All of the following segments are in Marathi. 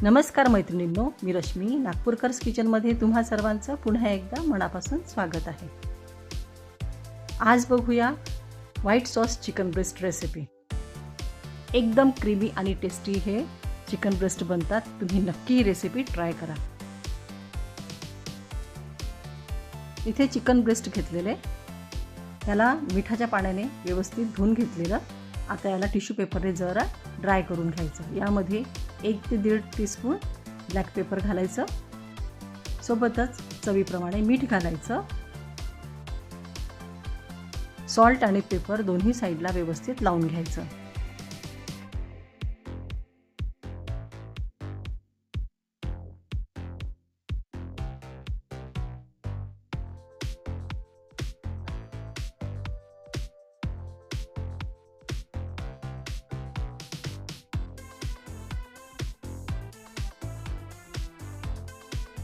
नमस्कार मैत्रिणींनो, मी रश्मी नागपूरकर्स किचनमध्ये तुम्हा सर्वांचं पुन्हा एकदा मनापासून स्वागत आहे। आज बघूया white sauce chicken breast recipe. एकदम क्रीमी आणि टेस्टी हे चिकन ब्रेस्ट बनतात। तुम्ही नक्की ही रेसिपी ट्राय करा। इथे चिकन ब्रेस्ट घेतलेले, त्याला मिठाच्या पाण्याने व्यवस्थित धुवून घेतलेलं। आता याला टिश्यू पेपरने जरा ड्राय करून घ्यायचं। यामध्ये 1 ते 1.5 टीस्पून ब्लॅक पेपर घालायचं, सोबतच चवीप्रमाणे मीठ घालायचं। सॉल्ट आणि पेपर दोन्ही साइडला व्यवस्थित लावून घ्यायचं।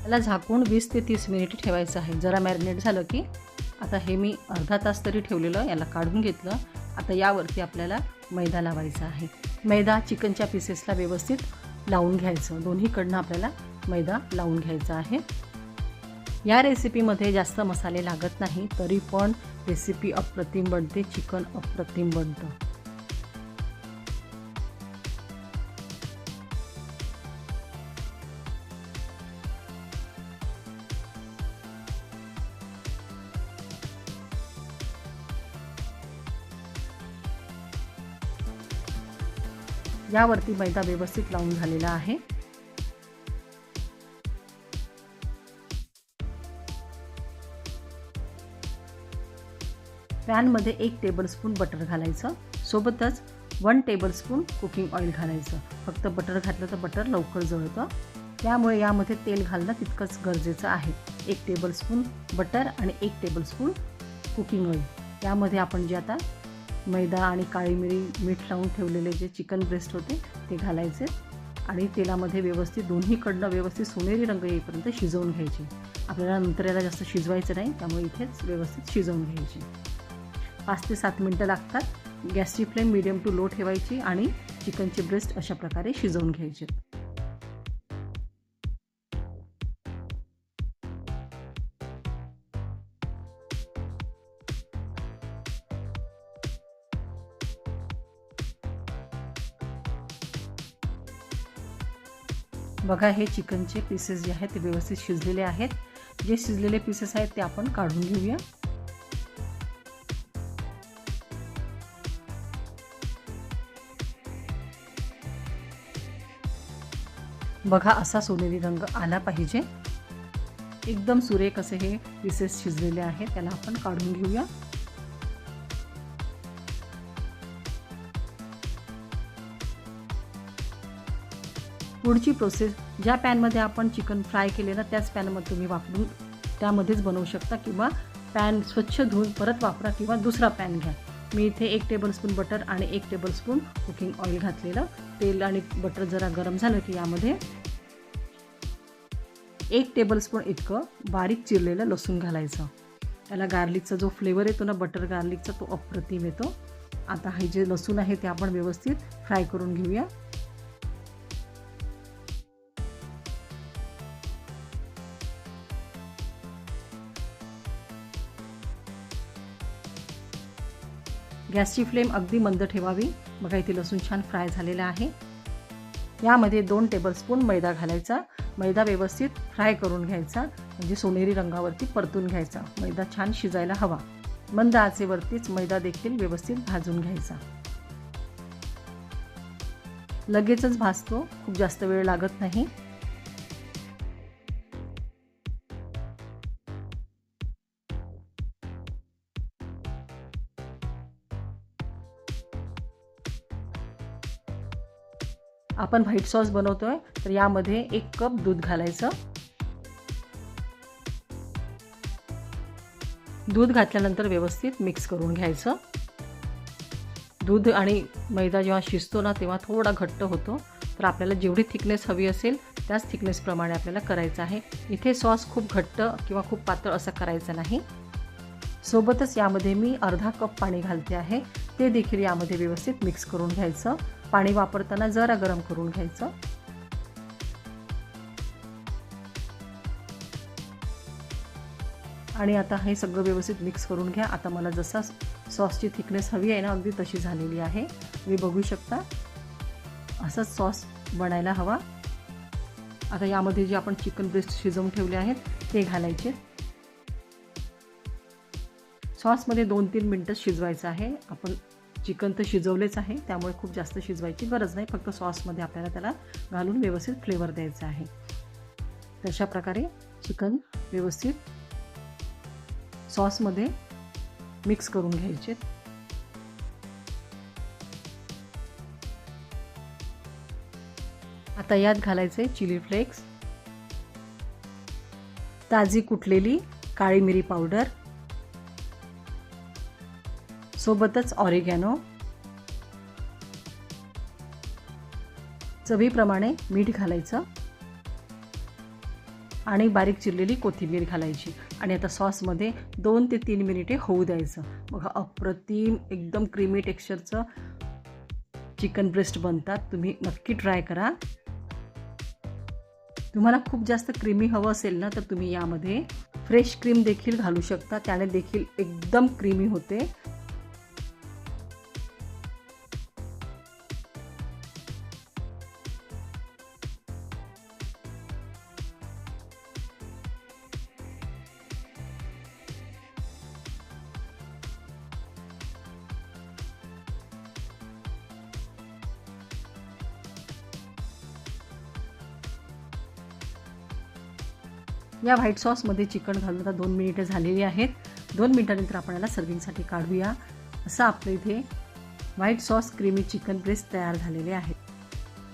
त्याला झाकून 20 ते 30 मिनिट ठेवायचं आहे। जरा मॅरिनेट झालं की आता हे मी अर्धा तास तरी ठेवलेलं, याला काढून घेतलं। आता यावरती आपल्याला मैदा लावायचा आहे। मैदा चिकनच्या पीसेसला व्यवस्थित लावून घ्यायचं। दोन्हीकडनं आपल्याला मैदा लावून घ्यायचा आहे। या रेसिपीमध्ये जास्त मसाले लागत नाही, तरी पण रेसिपी अप्रतिम बनते, चिकन अप्रतिम बनतं। यावरती मैदा व्यवस्थित लावून झालेला आहे। पॅनमध्ये 1 टेबलस्पून बटर घालायचं, सोबतच 1 टेबलस्पून कुकिंग ऑइल घालायचं। फक्त बटर घातलं तर बटर लवकर जळतं, त्यामुळे यामध्ये तेल घालणं तितकंच गरजेचं आहे। 1 टेबलस्पून बटर आणि 1 टेबलस्पून कुकिंग ऑइल। यामध्ये आपण जे आता मैदा आणि काळी मिरी मीठ लावून ठेवलेले जे चिकन ब्रेस्ट होते ते घालायचे आणि तेलामध्ये व्यवस्थित दोन्हीकडनं व्यवस्थित सोनेरी रंग येईपर्यंत शिजवून घ्यायचे। आपल्याला नंतर याला जास्त शिजवायचं नाही, त्यामुळे इथेच व्यवस्थित शिजवून घ्यायचे। 5 ते 7 मिनिटं लागतात। गॅसची फ्लेम मीडियम टू लो ठेवायची आणि चिकनचे ब्रेस्ट अशा प्रकारे शिजवून घ्यायचे। बघा, हे चिकनचे पीसेस जे आहेत ते व्यवस्थित शिजलेले आहेत। जे शिजलेले पीसेस आहेत ते आपण काढून घेऊया। बघा, असा सोनेरी रंग आला पाहिजे। एकदम सुरेख असे हे पीसेस शिजलेले आहेत, त्याला आपण काढून घेऊया। पुढची प्रोसेस, ज्या पॅनमध्ये आपण चिकन फ्राय केले ना त्याच पॅनमध्ये तुम्ही वापरून त्यामध्येच बनवू शकता, किंवा पॅन स्वच्छ धुवून परत वापरा, किंवा दुसरा पॅन घ्या। मी इथे 1 टेबलस्पून बटर आणि 1 टेबलस्पून कुकिंग ऑइल घातलेलं। तेल आणि बटर जरा गरम झालं की यामध्ये 1 टेबलस्पून इतकं बारीक चिरलेलं लसूण घालायचं। त्याला गार्लिकचा जो फ्लेवर येतो ना, बटर गार्लिकचा, तो अप्रतिम येतो। आता हे जे लसूण आहे ते आपण व्यवस्थित फ्राय करून घेऊया। गॅसची फ्लेम अगदी मंद ठेवावी। बघा, इथे लसूण छान फ्राय झालेला आहे। यामध्ये 2 टेबलस्पून मैदा घालायचा। मैदा व्यवस्थित फ्राय करून घ्यायचा, म्हणजे सोनेरी रंगावरती परतून घ्यायचा। मैदा छान शिजायला हवा। मंद आचेवरतीच मैदा देखील व्यवस्थित भाजून घ्यायचा। लगेचच भाजतो, खूप जास्त वेळ लागत नाही। आपण व्हाईट सॉस बनवतोय, तर यामध्ये 1 कप दूध घालायचं। दूध घातल्यानंतर व्यवस्थित मिक्स करून घ्यायचं। दूध आणि मैदा जेव्हा शिजतो ना तेव्हा थोडा घट्ट होतो, तर आपल्याला जेवढी थिकनेस हवी असेल त्याच थिकनेसप्रमाणे आपल्याला करायचं आहे। इथे सॉस खूप घट्ट किंवा खूप पातळ असा करायचा नाही। सोबतच यामध्ये मी अर्धा कप पाणी घालते आहे, ते देखील यामध्ये व्यवस्थित मिक्स करून घ्यायचं। पाणी वापरताना जरा गरम करून घ्यायचं। आणि आता हे सगळं व्यवस्थित मिक्स करून घ्या. आता मला जसा सॉसची थिकनेस हवी आहे ना, अगदी तशी झालेली आहे. तुम्ही बघू शकता असाच सॉस बनायला हवा. आता यामध्ये जे आपण चिकन ब्रेस्ट शिजवून ठेवले आहेत ते घालायचे. सॉसमध्ये 2-3 मिनटं शिजवायचं आहे. आपण चिकन तर शिजवलेच आहे, त्यामुळे खूप जास्त शिजवायची गरज नाही. फक्त सॉसमध्ये आपल्याला त्याला घालून व्यवस्थित फ्लेवर द्यायचा आहे. तशा प्रकारे चिकन व्यवस्थित सॉसमध्ये मिक्स करून घ्यायचे. आता यात घालायचे चिली फ्लेक्स, ताजी कुटलेली काळी मिरी पावडर, सोबतच ऑरिगॅनो, चवीप्रमाणे मीठ घालायचं आणि बारीक चिरलेली कोथिंबीर घालायची. आणि आता सॉसमध्ये 2 ते 3 मिनिटे होऊ द्यायचं. मग अप्रतिम एकदम क्रीमी टेक्स्चरचं चिकन ब्रेस्ट बनतात. तुम्ही नक्की ट्राय करा. तुम्हाला खूप जास्त क्रीमी हवं असेल ना, तर तुम्ही यामध्ये फ्रेश क्रीम देखील घालू शकता. त्याने देखील एकदम क्रीमी होते. या व्हाईट सॉसमध्ये चिकन घालून आता 2 मिनिटे झालेली आहेत. 2 मिनिटांनंतर आपण याला सर्विंगसाठी काढूया. असं आपल्या इथे white sauce creamy chicken breast तयार झालेले आहे.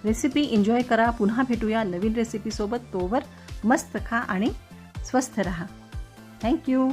रेसिपी एन्जॉय करा. पुन्हा भेटूया नवीन रेसिपीसोबत. तोवर मस्त खा आणि स्वस्थ रहा. थँक्यू.